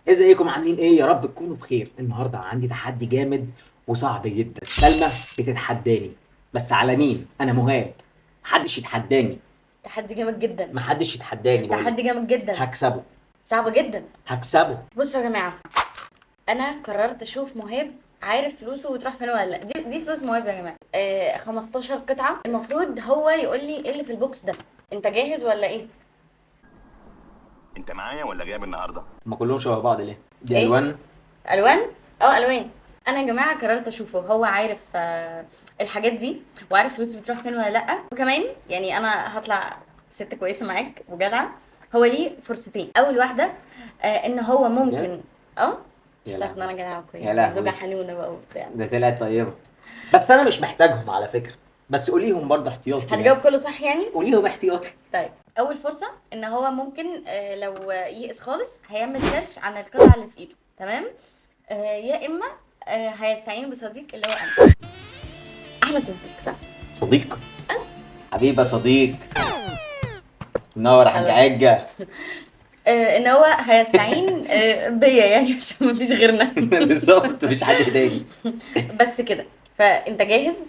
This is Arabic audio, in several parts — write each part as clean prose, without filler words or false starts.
ازيكم عاملين ايه؟ يا رب تكونوا بخير. النهارده عندي تحدي جامد وصعب جدا. سلمى بتتحداني، بس على مين؟ انا مهاب. محدش يتحداني. تحدي جامد جدا. محدش يتحداني بقول لك. تحدي جامد جدا. هكسبه. صعب جدا. هكسبه. بصوا يا جماعه، انا قررت اشوف مهاب عارف فلوسه وتروح فين ولا لا. دي فلوس مهاب يا جماعه، 15 قطعه. المفروض هو يقول لي ايه اللي في البوكس ده. انت جاهز ولا ايه؟ انت معايا ولا جايب النهارده؟ هما كلهم شبه بعض ليه؟ دي ايه؟ الوان. الوان. الوان. انا يا جماعه قررت اشوفه هو عارف الحاجات دي، وعارف فلوسه بتروح فين ولا لا. وكمان يعني انا هطلع ست كويسه معاك وجدعه. هو ليه فرصتين. اول واحده ان هو بجد؟ ممكن. اه مش يا تعرف ان لهوي. انا جدعه يا وكويسه زوجة لهوي. حنونه بقى وبتاع. ده طلعت طيبه. بس انا مش محتاجهم على فكره. بس قوليهم برضه احتياطي هتجاوب يعني. كله صح يعني؟ قوليهم احتياطي. طيب، اول فرصه ان هو ممكن لو يئس خالص هيعمل سيرش عن القطعه اللي في ايده. تمام. يا اما هيستعين بصديق اللي هو انا. احلى صديق صح؟ صديق. حبيبه صديق. منور يا حاج خلاص. عجه. ان هو هيستعين بيا يعني عشان مفيش غيرنا. بالظبط، مفيش حد تاني. بس كده. فانت جاهز؟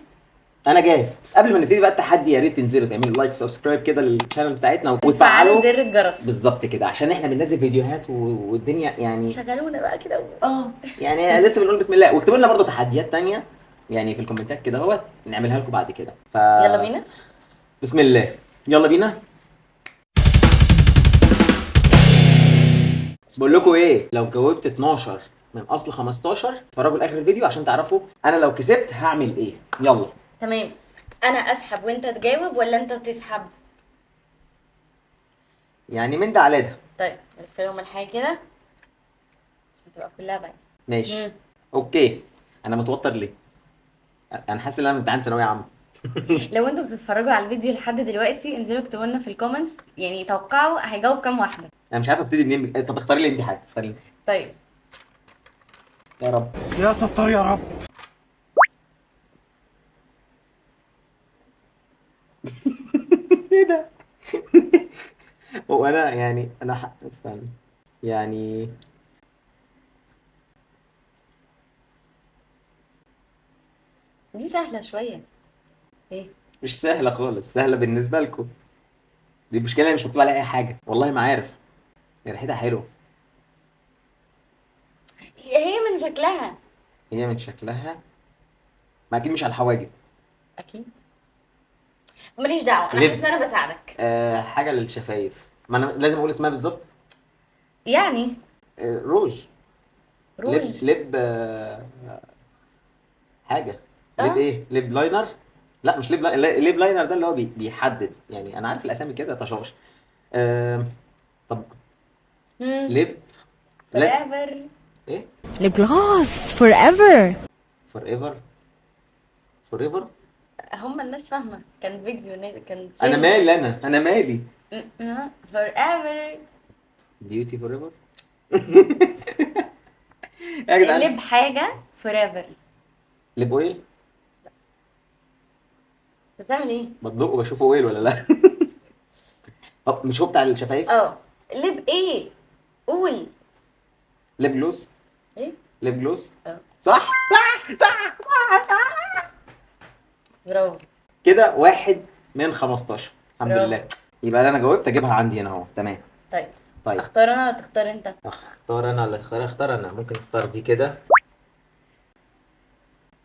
انا جاهز، بس قبل ما نبتدي بقى التحدي يا ريت تنزلوا تعملوا لايك سبسكرايب كده للشانل بتاعتنا وتفعلوا وتفعلوا. زر الجرس. بالظبط كده، عشان احنا بننزل فيديوهات والدنيا يعني. شغلونا بقى كده يعني لسه بنقول بسم الله، واكتبوا لنا برضه تحديات تانية يعني في الكومنتات كده اهوت، نعملها لكم بعد كده. يلا بينا. بسم الله. يلا بينا. بس بقول لكم ايه، لو جاوبت 12 من اصل 15 اتفرجوا لاخر الفيديو عشان تعرفوا انا لو كسبت هعمل ايه. يلا. تمام. انا اسحب وانت تجاوب ولا انت تسحب؟ يعني من ده على ده. طيب نلف لهم الحاجه كده عشان تبقى كلها باينه. ماشي. مم. اوكي. انا متوتر ليه؟ انا حاسس ان انا امتحان ثانويه عامه. لو انتوا بتتفرجوا على الفيديو لحد دلوقتي انزلوا اكتبوا لنا في الكومنتس، يعني توقعوا هيجاوب كام واحده. انا مش عارف ابتدي منين. طب اختاري لي انت حاجه، اختاري انت. طيب. يا رب. يا ستار يا رب. ايه ده؟ هو انا يعني انا استنى. يعني دي سهله شويه. ايه؟ مش سهله خالص، سهله بالنسبه لكم. دي المشكله، مش مكتوب عليها اي حاجه، والله ما عارف. هي ريحتها حلوه. هي من شكلها. هي من شكلها. ما اكيد مش على الحواجب. اكيد. ماليش دعوه، انا حاسه لب. ان انا بساعدك. حاجه للشفايف. ما انا لازم اقول اسمها بالظبط. يعني روج. روج. لب حاجه. لب اه. ايه؟ لب لاينر. لا مش لب لب لاينر ده اللي هو بيحدد يعني. انا عارف الاسامي كده طشاش. آه... طب. لب. لازم. forever. ايه؟ Lip gloss forever. فور ايفر. فور ايفر. هم الناس فاهمه، كان فيديو كان انا مالي، انا مالي. forever. بيوتي فور ايفر. يا جدعان. اللي بحاجه forever. لب اويل. انت بتعمل ايه؟ بدلقه بشوفه اويل ولا لا. مش هو بتاع الشفايف؟ اللي بايه؟ قول. لب جلوس. ايه؟ لب جلوس. اه. صح صح صح صح. برافو. كده 1 من 15. الحمد برافو. لله. يبقى انا جاوبت اجيبها عندي انا اهو. تمام. طيب. طيب. اختار انا ولا تختار انت؟ اختار انا ولا اختار انا؟ ممكن اختار دي كده.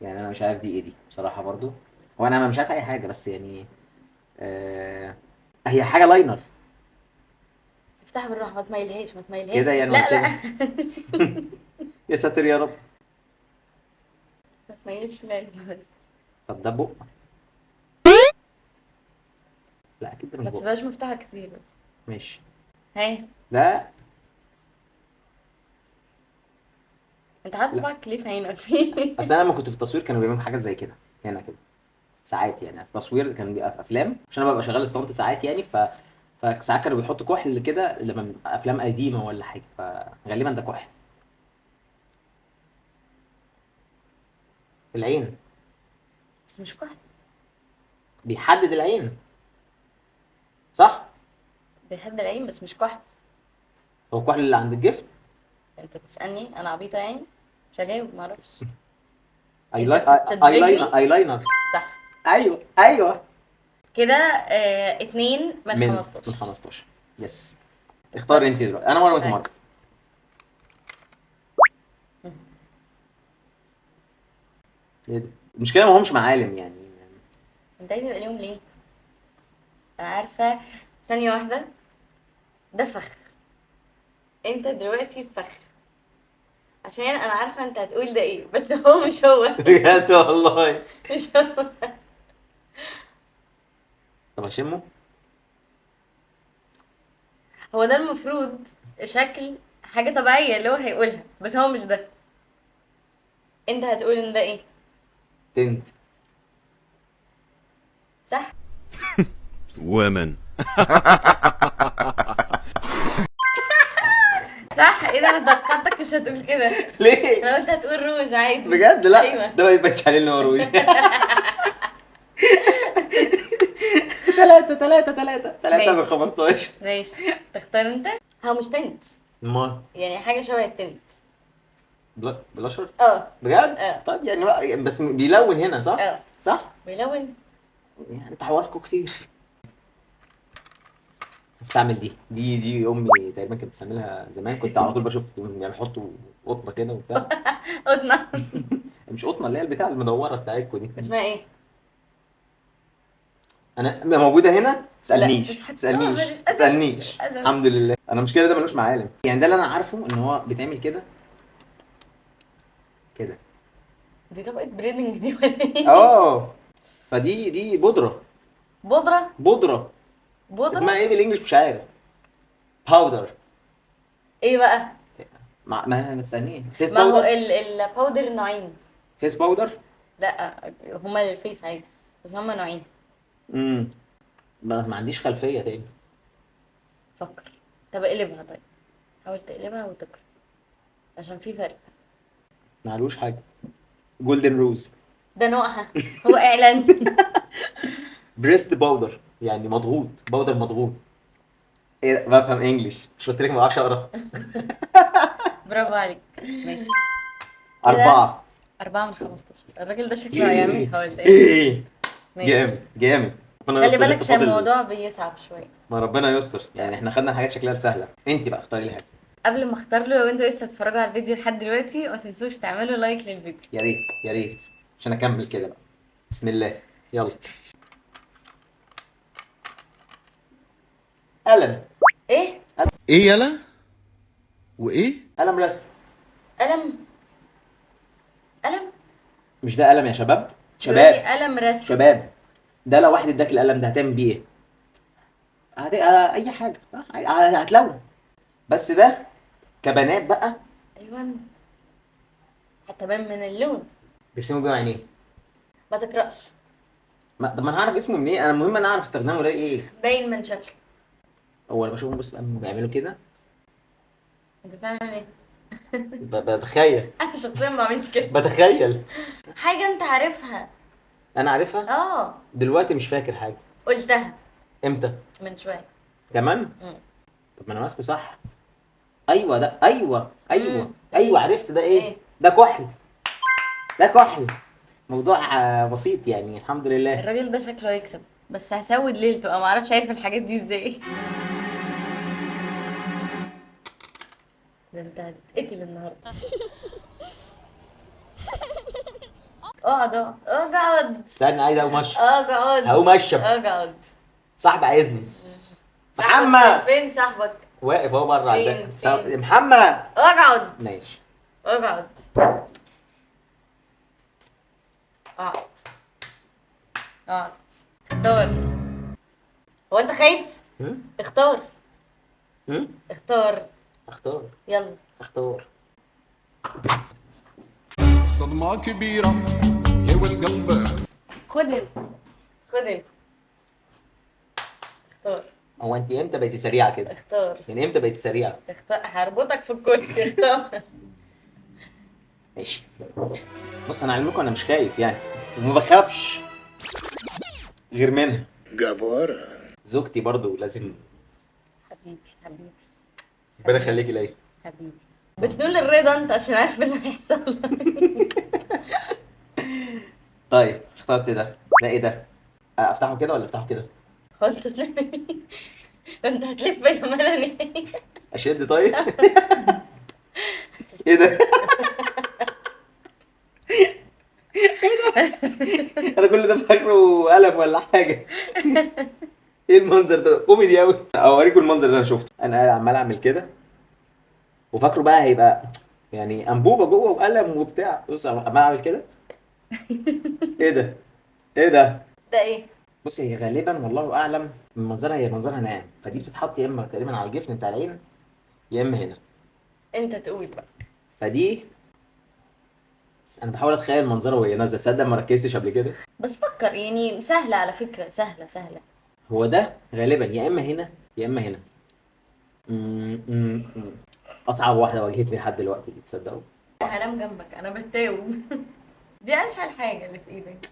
يعني انا مش عارف دي ايه دي بصراحة برضو. هو انا مش عارف اي حاجة بس يعني. آه... هي حاجة لاينر. افتحها بالراحه، ما تميلهاش ما تميلهاش. كده يعني ولا لا كده؟ لا. يا ساتر يا رب. ما تميلش، لا بس. طب ده بق. لا اكيد ده مش ما بق. تسيبهاش مفتوحه كتير بس. ماشي. هاي. ده. انت حاطط لا، صباعك ليه في عينك فيه؟ اصل انا لما كنت في التصوير كانوا بيعملوا حاجات زي كده. هنا كده. ساعات يعني التصوير كان بيبقى في افلام عشان انا ببقى شغال استونت ساعات يعني فساعات كانوا بيحطوا كحل كده لما بيبقى افلام قديمه ولا حاجه، فغالبا ده كحل في العين. بس مش كحل. بيحدد العين. صح. بيحد العين بس مش كحل. هو الكحل اللي عند الجفن. انت بتسالني انا عبيطه يعني؟ مش هجاوب، معرفش. ايلاينر ايلاينر. صح ايوه ايوه. كده. 2 من من 15. 15. يس. اختار انت دلوقتي، انا مره وانت طيب. مره. ايه ده؟ المشكله ما همش معالم يعني. انت عايز يبقى ليهم ليه؟ انا عارفه. ثانيه واحده. ده فخ. انت دلوقتي فخ. عشان انا عارفه انت هتقول ده ايه، بس هو مش هو. بجد والله. مش هو. طب اشمه. هو ده المفروض شكل حاجه طبيعيه اللي هو هيقولها، بس هو مش ده. انت هتقول ان ده ايه؟ تنت. صح. Women. صح. ايه ده، انا توقعتك مش هتقول كده. ليه؟ انا قلت هتقول روج عادي. بجد لا. ايوه. ده ما يبانش عليه ان هو روج. ثلاثة من ماشي. 15. ماشي. تختار انت. هو مش تنت، ما يعني حاجه شبه التنت. بلاشر. اه. بجد؟ اه. طيب يعني بس بيلون هنا صح؟ اه. صح؟ بيلون. يعني انت حواركوا كتير. استعمل دي امي تقريبا كانت بتستعملها زمان، كنت على طول بشوف يعني بيحطوا قطنه كده وبتاع. قطنه. مش قطنه، اللي هي البتاع المدوره بتاعتكوا دي. اسمها ايه؟ انا موجوده هنا. تسالنيش مش هتقدر تسالنيش للأسف. تسالنيش للأسف. الحمد لله. انا مش كده، ده ملوش معالم يعني. ده اللي انا عارفه ان هو بيتعمل كده كده. دي طبقه بريدنج دي ولا ايه؟ اه. فدي بودره. بودره. بودره. بودره. اسمها ايه بالانجلش مش عارف. باودر. ايه بقى؟ ما تسالنيش. فيس ما هو باودر. الباودر نوعين. فيس باودر. لا، هما للفيس عادي، بس هما نوعين. امم ما عنديش خلفيه تاني. فكر. طب اقلبها طيب. حاول تقلبها وتقرا، عشان في فرق. معلوش حاجه. جولدن روز. ده نوعها. هو اعلان. بريست باودر يعني مضغوط، باودر مضغوط. ايه ده؟ بفهم انجلش، مش قلت لك ما بعرفش اقرا. برافو عليك. ماشي. 4. 4 من 15. الراجل ده شكله هيعملها ولا ايه؟ ايه. ماشي. جامد جامد. ربنا خلي يستر، بالك لسه عشان فاضل. الموضوع بيصعب شويه. ما ربنا يستر يعني، احنا خدنا حاجات شكلها سهله. انت بقى اختاري لي حاجه. قبل ما اختار له، لو انتوا لسه بتتفرجوا على الفيديو لحد دلوقتي، ما تنسوش تعملوا لايك للفيديو. يا ريت يا ريت، عشان اكمل كده بقى. بسم الله. يلا. قلم. ايه؟ ايه يلا؟ وايه؟ قلم رسم. قلم. قلم. مش ده قلم يا شباب؟ بيقول لي شباب قلم رسم. شباب. ده لو واحد اداك القلم ده هتعمل بيه ايه؟ اي حاجه. هتلون. بس ده كبنات بقى ايوه. حتى بان من اللون. بيرسموا بيه عينيه. ما تقراش. طب ما انا هعرف اسمه منين؟ انا المهم انا اعرف استخدامه ده ايه. باين من شكله. هو انا بشوفهم بس لما بيعملوا كده انت بتعمل ايه؟ بتخيل. انا شخصيا ما بعملش كده. بتخيل. حاجه انت عارفها. انا عارفها. اه. دلوقتي مش فاكر حاجه. قلتها امتى؟ من شويه. كمان؟ مم. طب ما انا ماسكه صح. ايوه ده، ايوه ايوه مم. ايوه عرفت ده ايه. إيه؟ ده كحل. ده كحل. موضوع بسيط يعني الحمد لله. الراجل ده شكله هيكسب، بس هسود ليلته، انا ما اعرفش عارف الحاجات دي ازاي. ده انت هتتقتل النهارده. اقعد. استنى عايز اقوم اشرب. اقعد. هقوم أشرب. اقعد. صاحب عايزني. صاحبك محمد. فين صاحبك؟ واقف اهو بره على فين؟ الباب. فين؟ محمد. اقعد. ماشي. اقعد. اقعد. اقعد. اختار. هو انت خايف؟ هم؟ اختار. هم؟ اختار. اختار. يلا. اختار. صدمة كبيرة يا والقلب. خد انت. خد انت. اختار. هو انت امتى بقيتي سريعه كده؟ اختار. يعني امتى بقيتي سريعه؟ اختار. هربطك في الكل. اختار. ماشي. بص انا علمكم انا مش خايف يعني، وما بخافش غير منها. جبارة. زوجتي برضو لازم. حبيبي. حبيبي. ربنا يخليكي ليا. حبيبي. بتنول الرضا انت عشان عارف اللي هيحصل لك. طيب اخترت ده ايه ده؟ افتحه كده ولا افتحه كده؟ هو انت انت هتلف بيا ملني. اشد طيب. ايه ده؟ انا كل ده فاكره قلم ولا حاجه. ايه المنظر ده؟ كوميدي قوي. اوريكم المنظر اللي انا شفته. انا قاعد عمال اعمل كده وفاكره بقى هيبقى يعني انبوبه جوه وقلم وبتاع. بص عمال اعمل كده. ايه ده؟ ايه ده؟ ده ايه؟ بص هي غالبا والله اعلم من منظرها، هي منظرها ناعم، فدي بتتحط يا اما تقريبا على الجفن بتاع العين يا اما هنا. انت تقول بقى. فدي انا بحاول اتخيل منظرها وهي نازله. تصدق ما ركزتش قبل كده. بس فكر يعني سهلة على فكرة، سهلة سهلة. هو ده غالبا يا اما هنا يا اما هنا. م- م- م. اصعب واحده واجهت لي لحد دلوقتي دي، تصدقوا؟ هنام جنبك انا بتاوب. دي اسهل حاجة اللي في ايدك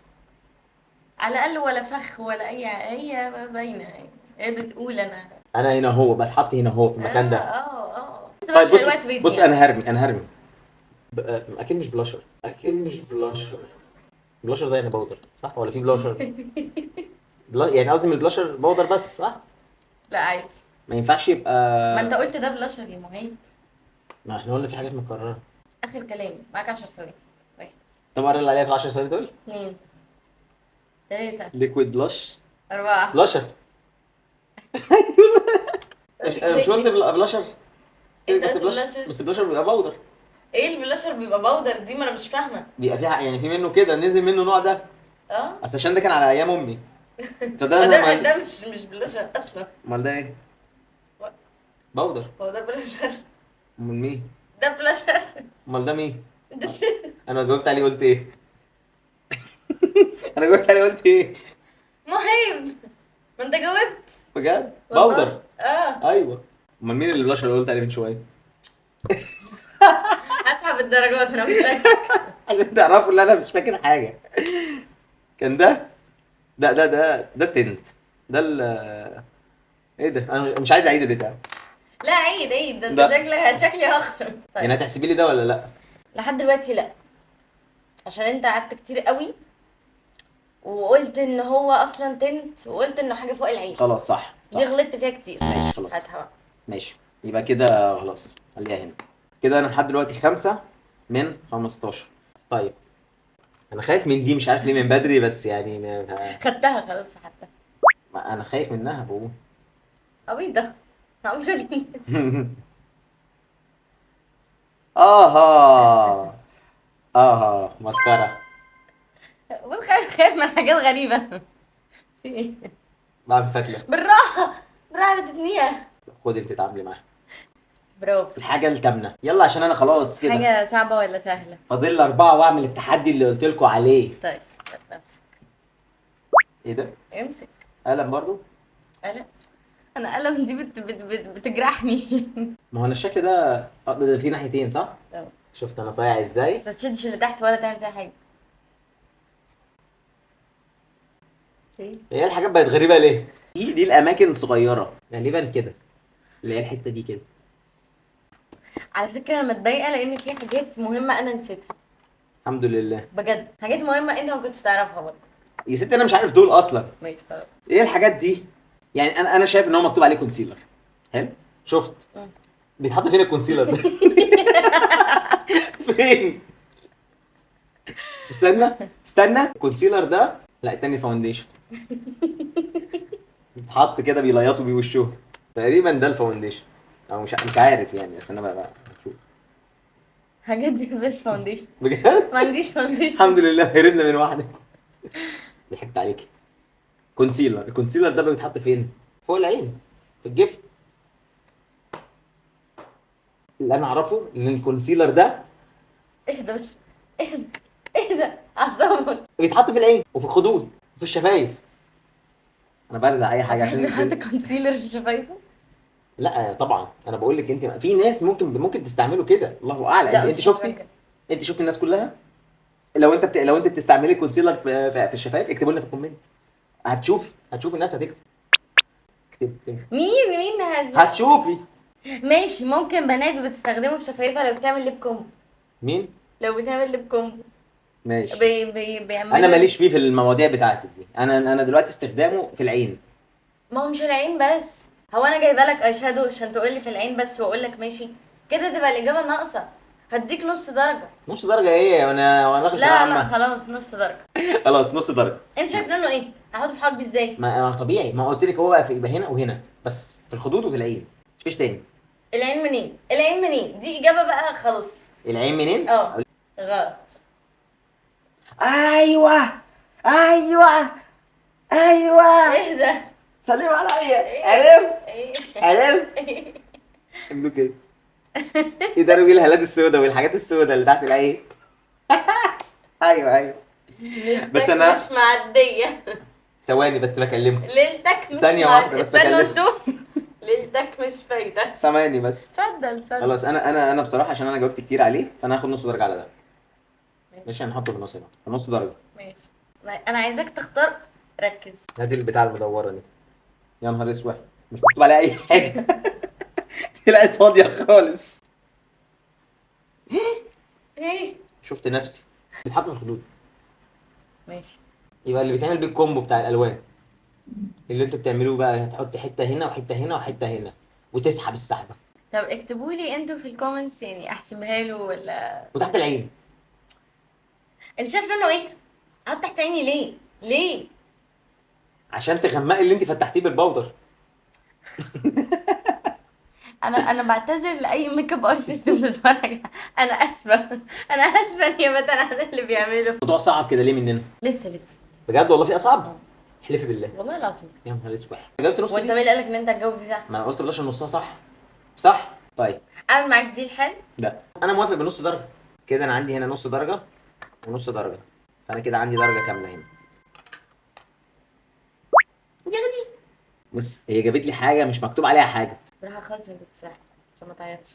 على الاقل، ولا فخ ولا اي هي باينة يعني. هي بتقول انا هنا هو بتحط هنا هو في المكان ده. بس طيب مش الوقت بيتي بص يعني. انا هرمي اكيد مش بلاشر، اكيد مش بلاشر. بلاشر ده يعني بودر صح ولا في بلاشر؟ يعني قصدي من البلاشر بودر بس صح؟ لا عادي. ما ينفعش يبقى. ما انت قلت ده بلاشر يا مهيب. ما احنا قلنا في حاجات متكرره. اخر كلام معاك 10 ثواني. 1 طب اقرا اللي عليها في ال 10 ثواني دول. 2 3 ليكويد بلاش 4. بلاشر. انا مش قلت بلاشر؟ انت بس قلت بلاشر بلاشر. بس بلاشر بيبقى بودر. ايه البلاشر بيبقى باودر دي؟ ما انا مش فاهمه. بيبقى فيها يعني في منه كده نزل منه نوع ده. اه اصل عشان ده كان على ايام امي. فده ده انا ده مش بلاشر اصلا. امال ده ايه؟ بودر. هو ده بلاشر؟ امال مين؟ ده بلاشر. امال ده مين؟ انا جاوبت عليه قلت ايه؟ انا جاوبت عليه قلت ايه؟ مهيب، ما انت جاوبت. بجد؟ والله. بودر. ايوه. امال مين اللي بلاشر اللي قلت عليه من شويه؟ هسحب الدرجات انا مش فاكر. عشان تعرفوا ان انا مش فاكر حاجه. كان ده التنت. ده ال ايه ده؟ انا مش عايز اعيد البتاع. لا عيد عيد، ده انت ده. شكلي هخسر. يعني طيب هتحسبي لي ده ولا لا؟ لحد دلوقتي لا، عشان انت قعدت كتير قوي وقلت ان هو اصلا تنت وقلت انه حاجه فوق العين. خلاص صح. دي غلطت فيها كتير. ماشي خلاص. هاتها بقى. ماشي يبقى كده خلاص خليها هنا. كده انا لحد دلوقتي 5 من 15. طيب انا خايف من دي، مش عارف ليه من بدري، بس يعني خدتها خلاص حتى. انا خايف منها بقول. عبيطه عمري. مسكرة. بص خايف من حاجات غريبه. في ايه؟ بعمل فتلة. بالراحه بالراحه تتنيها. خد انت تعاملي معاها. برافو. الحاجة التامنة. يلا عشان انا خلاص كده حاجه صعبه ولا سهله؟ فاضل لي 4 واعمل التحدي اللي قلت لكم عليه. طيب امسك. ايه ده؟ امسك قلم برضو؟ قلم. انا قلم دي بتجرحني. ما هو انا الشكل ده ده في ناحيتين صح؟ اه. شفت انا صايع ازاي؟ بس ما تشدش اللي تحت ولا تعمل فيها حاجه. ايه؟ هي الحاجات بقت غريبة ليه؟ دي الاماكن صغيرة غالبا كده، اللي هي الحتة دي كده. على فكره انا متضايقه لان في حاجات مهمه انا نسيتها. الحمد لله. بجد حاجات مهمه انت ما كنتش تعرفها برضه. يا ستي انا مش عارف دول اصلا. ماشي خلاص. ايه الحاجات دي؟ يعني انا شايف ان هو مكتوب عليه كونسيلر. حلو؟ شفت؟ بيتحط فين الكونسيلر ده؟ فين؟ استنى الكونسيلر ده. لا التاني فاونديشن. بيتحط كده بيليطوا بيه وشوه. تقريبا ده الفاونديشن او مش عارف يعني، بس انا بقى هشوف. حاجات دي مفيش فاونديشن. بجد؟ ما عنديش فاونديشن. الحمد لله هربنا من واحده. ضحكت عليكي. كونسيلر. الكونسيلر ده بيتحط فين؟ فوق العين في الجفن. اللي انا اعرفه ان الكونسيلر ده اهدى بس. اهدى اهدى اعصابك. بيتحط في العين وفي الخدود وفي الشفايف. انا برزع اي حاجه عشان بيحط كونسيلر في شفايفه. لا طبعا انا بقول لك انت في ناس ممكن تستعمله كده، الله اعلم. لا، انت مش شفتي؟ فاكرة. انت شفتي الناس كلها؟ لو انت بتستعملي كونسيلر في الشفايف اكتبوا لنا في الكومنت. هتشوفي الناس هتكتب. اكتب. مين هذا؟ هتشوفي ماشي، ممكن بنات بتستخدمه في شفايفها لو بتعمل ليب كوم. مين؟ لو بتعمل ليب كوم ماشي. بيعملوا. انا ماليش فيه في المواضيع بتاعتك دي، انا دلوقتي استخدامه في العين. ما هو مش العين بس. هو انا جايبه لك اي شادو عشان تقول لي في العين بس واقول لك ماشي؟ كده تبقى الاجابه ناقصه. هديك نص درجه. نص درجه ايه؟ وانا داخل ثانويه لا لا عامه. خلاص نص درجه. خلاص نص درجه. انت شايف لونه ايه؟ هحطه في حاجبي ازاي؟ ما طبيعي، ما قلت لك هو بقى يبقى هنا وهنا بس، في الخدود وفي العين، مفيش تاني. العين منين؟ العين منين؟ دي اجابه بقى خلاص. العين منين؟ اه غلط. ايوه ايوه ايوه، ايه ده؟ سلم عليا، عرفت ايه؟ عرفت. عملوا كده يقدروا بيه الهالات السوداء والحاجات السوداء اللي تحت العين. ايوه ايوه. بس ليلتك انا مش معديه. ثواني بس بكلمها. ليلتك مش ثانية واحدة بس استنوا بكلمك. انتوا. ليلتك مش فايده. ثواني بس. اتفضل اتفضل. خلاص انا بصراحه عشان انا جاوبت كتير عليه، فانا هاخد نص درجه على ده. ماشي، هنحطه في النص هنا، في نص درجه. ماشي. انا عايزاك تختار. ركز. هات البتاع المدوره دي. يا نهار اسود، مش مكتوب عليها اي حاجه. طلعت فاضيه خالص. ايه؟ شفت نفسي. بيتحط في الخدود. ماشي. يبقى اللي بيتعمل بالكومبو بتاع الالوان اللي انتوا بتعملوه بقى، هتحط حته هنا وحته هنا وحته هنا وتسحب السحبه طب اكتبوا لي انتوا في الكومنتس، يعني احسبها له ولا؟ وتحت العين. انت شايف لونه ايه؟ احط تحت عيني ليه؟ ليه؟ عشان تغمقي اللي انت فتحتيه بالبودر. انا بعتذر لاي ميك اب ارتست بتتفرج. انا اسفه. انا اسفه نيابه عن اللي بيعمله. الموضوع صعب كده ليه مننا؟ لسه. بجد والله في اصعب. احلفي بالله. والله العظيم. يا نهار اسود، جبت نص وانت دي. مين اللي قالك ان انت هتجاوب دي صح؟ ما انا قلت بلاش نصها صح. صح. طيب اعمل معاك دي الحل. لا انا موافق بنص درجه. كده انا عندي هنا نص درجه ونص درجه، فانا كده عندي درجه كامله هنا. ياخدي. بص هي جابت لي حاجه مش مكتوب عليها حاجه. براحه خالص وانت بتسرح عشان ما تعيطش.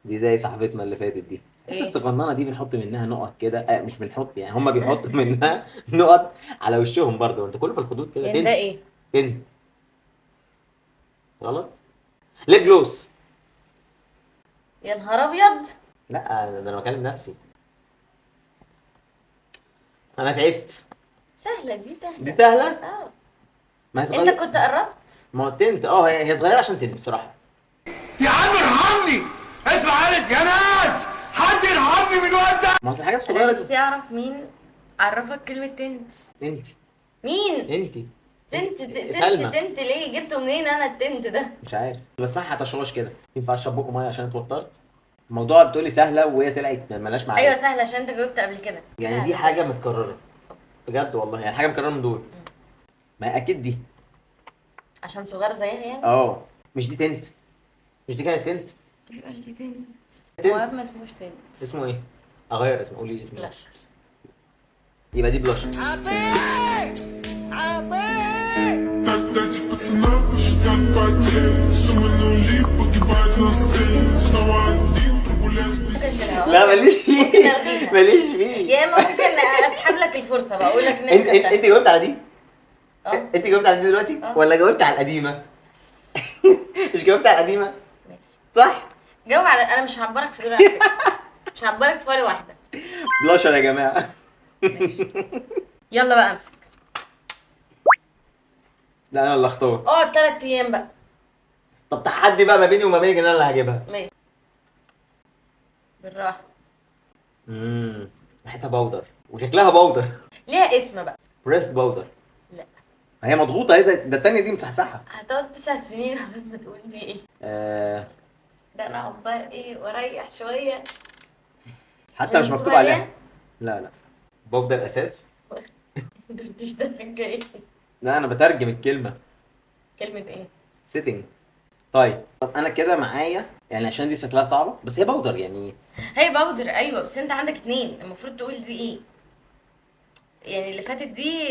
دي زي صاحبتنا اللي فاتت دي. إيه؟ الصغننه دي بنحط منها نقط كده، مش بنحط يعني، هما بيحطوا منها نقط على وشهم برضه. انت كله في الخدود كده. يعني ده ايه؟ تنت. غلط. ليب جلوس. يا نهار ابيض. لا ده انا بكلم نفسي. انا تعبت. سهله دي سهله. دي سهله. اه. ما هي انت صغيره. كنت قربت. ما هو تنت، اه هي صغيره عشان تنت بصراحه. يا عم ارحمني، اسمع عليك يا ناس، حد يرحمني من وقتها. ما اصل الحاجات انا الصغيره نفسي اعرف مين عرفك كلمه تنت. انت مين؟ انت تنت سلمى. تنت ليه؟ جبته منين انا التنت ده؟ مش عارف، بسمعها تشوش كده. ينفع اشرب بق ميه عشان اتوترت؟ الموضوع بتقولي سهله وهي طلعت مالهاش معايا. ايوه سهله عشان انت جاوبت قبل كده. يعني سهلة، دي سهلة. حاجه متكرره بجد والله، يعني حاجه مكرره من دول. ما هي اكيد دي. عشان صغيره زيها يعني. اه مش دي تنت؟ مش دي كانت تنت؟ بيقول لي تنت. تنت. هو ما اسموش تنت. اسمه ايه؟ اغير اسمه، قولي لي اسمه. بلاش. يبقى دي بلاش. Дать пацана посчитать потерь Суммы нули погибать на сцене Снова один прогуляюсь без لا ماليش فيه. ممكن ألغيها. ماليش فيه. يا اما ممكن اسحب لك الفرصه بقول لك ان انت جاوبت على دي؟ اه انت جاوبت على دي دلوقتي اه. ولا جاوبت على القديمه؟ مش جاوبت على القديمه صح؟ جاوب على. انا مش هعبرك في دول على فكره. مش هعبرك في ولا واحده. بلاشر يا جماعه. يلا بقى امسك. لا انا اللي اختار. اقعد 3 ايام بقى. طب تحدي بقى ما بيني وما بينك ان انا اللي هجيبها. ماشي. بالراحه. ريحتها بودر وشكلها بودر. ليها اسم بقى. بريست بودر. لا. هي مضغوطه، هي زي ده، التانيه دي مسحسحه. هتقعد 9 سنين قبل ما تقول دي ايه. ده انا عقبال ايه واريح شويه. حتى مش مكتوب عليها. لا لا بودر اساس. درتش ده ايه؟ لا انا بترجم الكلمه. كلمه ايه؟ سيتنج. طيب انا كده معايا يعني، عشان دي شكلها صعبه بس هي بودر يعني. هي باودر ايوه، بس انت عندك 2 المفروض تقول دي ايه. يعني اللي فاتت دي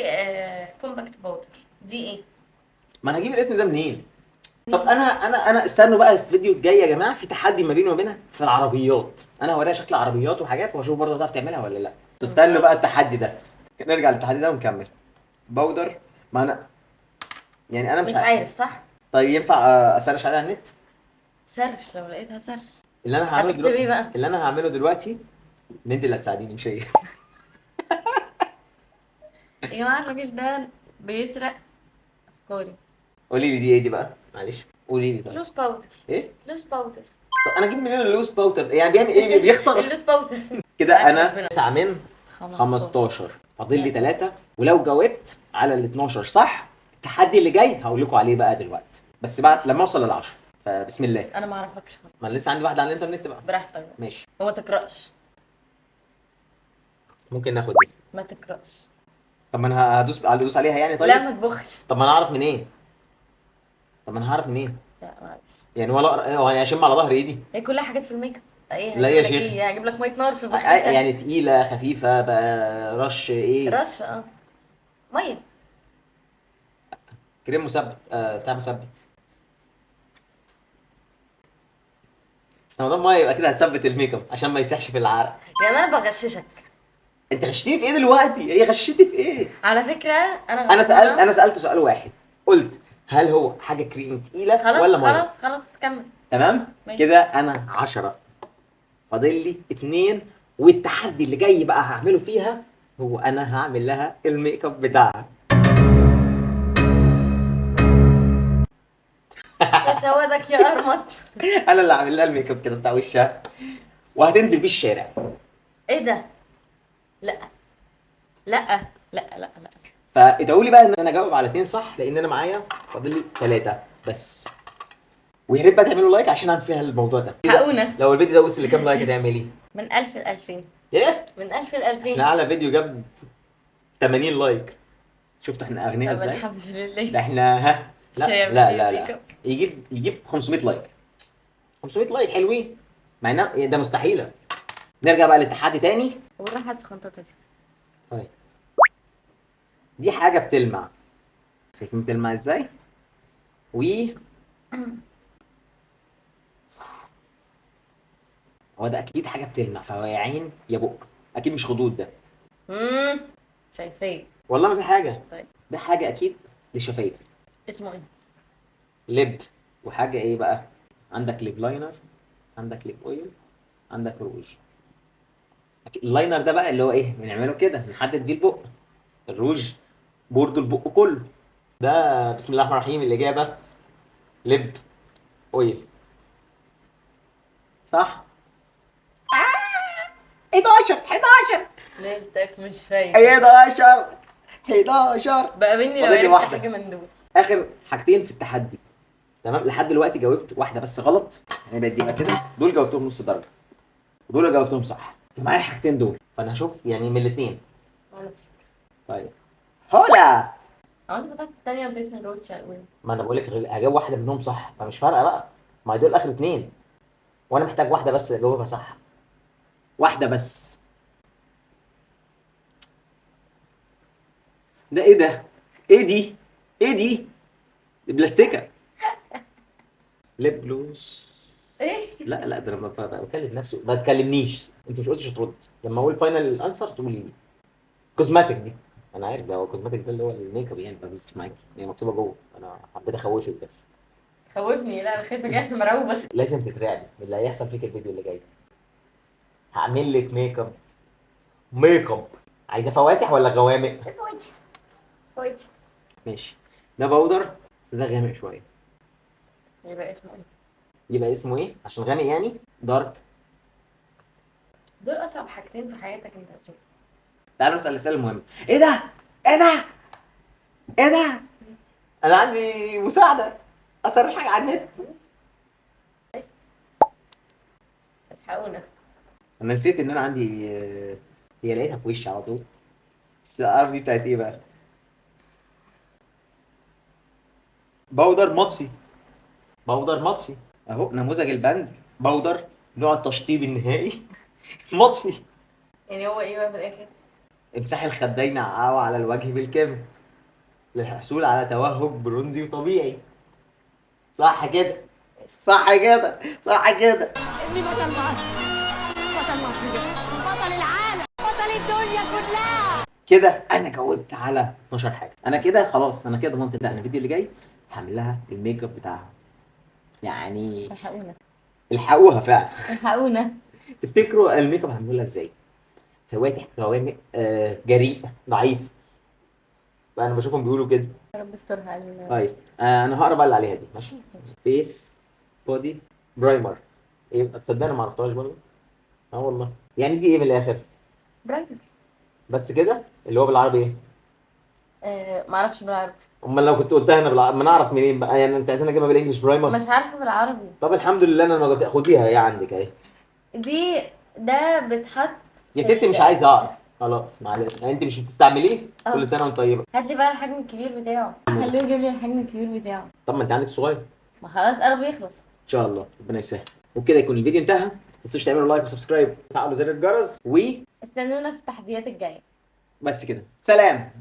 كومباكت باودر. دي ايه؟ ما انا هجيب الاسم ده منين؟ طب انا استنوا بقى في الفيديو الجاي يا جماعه، في تحدي ما بيني وما بينها في العربيات. انا هوريها شكل عربيات وحاجات واشوف برضه هتعرف تعملها ولا لا. تستنوا بقى التحدي ده. نرجع للتحدي ده ونكمل. بودر. ما انا يعني انا مش عارف صح؟ طيب ينفع اسرش عليها على النت؟ سرش لو لقيتها سرش. اللي انا هعمله هتكتب ايه بقى؟ اللي انا هعمله دلوقتي ان انت اللي هتساعديني مش هي. يا جماعه الراجل ده بيسرق افكاري. قولي لي دي ايه دي بقى؟ معلش قولي لي طيب. لوس باودر. ايه؟ لوس باودر. طب انا اجيب منين اللوس باوتر؟ يعني بيعمل ايه؟ بيخسر اللوس باودر. كده. انا ربنا. 9 من 15 فاضل لي 3، ولو جاوبت على ال 12 صح التحدي اللي جاي هقول لكم عليه بقى دلوقتي، بس بعد لما اوصل لل 10. فبسم الله. انا ما اعرفكش. ما انا لسه عندي واحده على الانترنت بقى. براحتك بقى. ماشي وما تقراش. ممكن ناخد دي. ما تقراش. طب ما انا هدوس عليها يعني. طيب لا ما تبخش. طب ما انا اعرف منين؟ طب ما انا هعرف منين؟ لا معلش. يعني ولا اقرا هو انا اشم على ظهري ايه دي؟ هي كلها حاجات في الميك اب. ايه لا يا هجيب لك شيخ. ايه؟ هجيب لك ميه نار في البخاخه. يعني تقيله خفيفه بقى رش ايه؟ رش ميه. كريم مثبت بتاع مثبت. بس ما دام ميه يبقى كده هتثبت الميك اب عشان ما يسيحش في العرق. يعني انا بغششك. انت غششتني في ايه دلوقتي؟ هي غششتني في ايه؟ على فكره انا سالت سؤال واحد، قلت هل هو حاجه كريم تقيله خلاص ولا ميه؟ خلاص كمل. تمام؟ ماشي. كده انا 10 فاضل لي 2، والتحدي اللي جاي بقى هعمله فيها هو انا هعمل لها الميك اب بتاعها. يا سوادك يا ارمط. انا اللي هعمل لها الميك اب كده بتاع وشها، وهتنزل بيه الشارع. ايه ده؟ لا لا لا لا لا. فادعوا لي بقى ان انا اجاوب على 2 صح، لان انا معايا فاضل لي 3 بس. ويا ريت بقى تعملوا لايك عشان اعمل فيها الموضوع ده. حقونا. لو الفيديو ده وصل لكام لايك هتعملي من 1000 ل 2000. ايه؟ من 1000 ل 2000. احنا على فيديو جاب 80 لايك. شفتوا احنا اغنياء طب ازاي؟ الحمد لله. ده احنا ها لا شايف لا فيه لا, ميك لا. اب. يجيب 500 لايك. 500 لايك حلوين، مع ان ده مستحيله. نرجع بقى للتحدي تاني. وراح اسخنطتها دي. طيب دي حاجه بتلمع، شايفين بتلمع ازاي؟ و هو ده اكيد حاجه بتلمع، فهو يا عين يا بق، اكيد مش خدود ده. شايفاه. والله ما في حاجه. طيب ده حاجه اكيد للشفايف. اسمه ايه؟ لب. وحاجه ايه بقى؟ عندك ليب لاينر، عندك ليب اويل، عندك روج. اللاينر ده بقى اللي هو ايه؟ بنعمله كده نحدد بيه البق. الروج برضه البق كله. ده بسم الله الرحمن الرحيم الاجابه لب اويل. صح؟ 11 ليلتك مش فايق. 11 بقى مني لو فاضل لي عرفت واحدة. حاجه من دول. اخر حاجتين في التحدي. تمام؟ لحد دلوقتي جاوبت واحده بس غلط، يعني بقت دي بقى كده. دول جاوبتهم نص درجه، ودول جاوبتهم صح. معايا حاجتين دول، فانا هشوف يعني من الاثنين. على نفسك. طيب هولا. انت فتحت الثانيه باسم روتش الاول. ما انا بقول لك هجاوب واحده منهم صح، فمش فارقه بقى. ما دول اخر اتنين، وانا محتاج واحده بس اجاوبها صح. واحده بس. ده ايه ده؟ ايه دي؟ ايه دي؟ دي بلاستيكه. ليب جلوس. ايه؟ لا ده انا بكلم نفسي، ما تكلمنيش. انت مش قلتش ترد. لما اقول فاينل انسر تقولي لي كوزماتيك دي. انا عارف ده هو كوزماتيك، ده اللي هو الميك اب يعني. ما بزيدش معاكي، هي مكتوبه جوه، انا حبيت اخوفك بس. خوفني. لا انا خايفه جايه مرعوبه. لازم تترعبي من اللي هيحصل فيك الفيديو اللي جاي. هعمل لك ميك اب. عايزه فواتح ولا غوامق؟ فوتي. ماشي. ده باودر بس ده غامق شويه. يبقى اسمه ايه؟ يبقى اسمه ايه عشان غامق يعني؟ دارك. دول اصعب حاجتين في حياتك انت هتشوفهم. تعالوا نسال الاسئله المهمه. ايه ده؟ ايه ده؟ ايه ده؟ انا عندي مساعده، اسرش حاجه على النت. الحقونا. انا نسيت ان انا عندي هي لقيتها في وشي على طول. بس العرب دي بتاعت ايه بقى؟ باودر مطفي. باودر مطفي اهو، نموذج البند باودر نوع التشطيب النهائي مطفي. يعني هو ايه بقى في الاخر؟ امسحي الخدين او على الوجه بالكامل للحصول على توهج برونزي وطبيعي. صح كده؟ صح كده؟ صح كده؟ ابني بطل مصر، بطل مصر، بطل العالم، بطل الدنيا كلها. كده انا جاوبت على 12 حاجه. انا كده خلاص، انا كده ضمنت. لا انا الفيديو اللي جاي هعمل لها الميك اب بتاعها، يعني الحقونا الحقوها فعلا. الحقونا. تفتكروا الميك اب هعمله لها ازاي؟ فواتح، غوامق، جريء، ضعيف. انا بشوفهم بيقولوا كده. يا رب استرها علينا. طيب انا هقرا بقى اللي عليها دي، ماشي؟ فيس بودي برايمر. ايه تصدق انا ما عرفتهاش برضه؟ اه والله. يعني دي ايه من الاخر؟ برايمر. بس كده اللي هو بالعربي ايه؟ معرفش بالعربي. امال لو كنت قلتها انا بالعربي ما نعرف منين بقى؟ يعني انت عايزين اجيبها بالانجلش برايمر؟ مش عارفه بالعربي. طب الحمد لله انا ما جبت. خديها هي عندك اهي. ده بتحط يا في ستي مش عايز اعرف، خلاص معلش. يعني انت مش بتستعمليه؟ كل سنه وانت طيبه. هات لي بقى الحجم الكبير بتاعه، خليه يجيب لي الحجم الكبير بتاعه. طب ما انت عندك صغير. ما خلاص قرب يخلص. ان شاء الله ربنا يسهل. وبكده يكون الفيديو انتهى. ما تنسوش تعملوا لايك وسبسكرايب وتفعلوا زر الجرس استنونا في التحديات الجايه. وبس كده. سلام.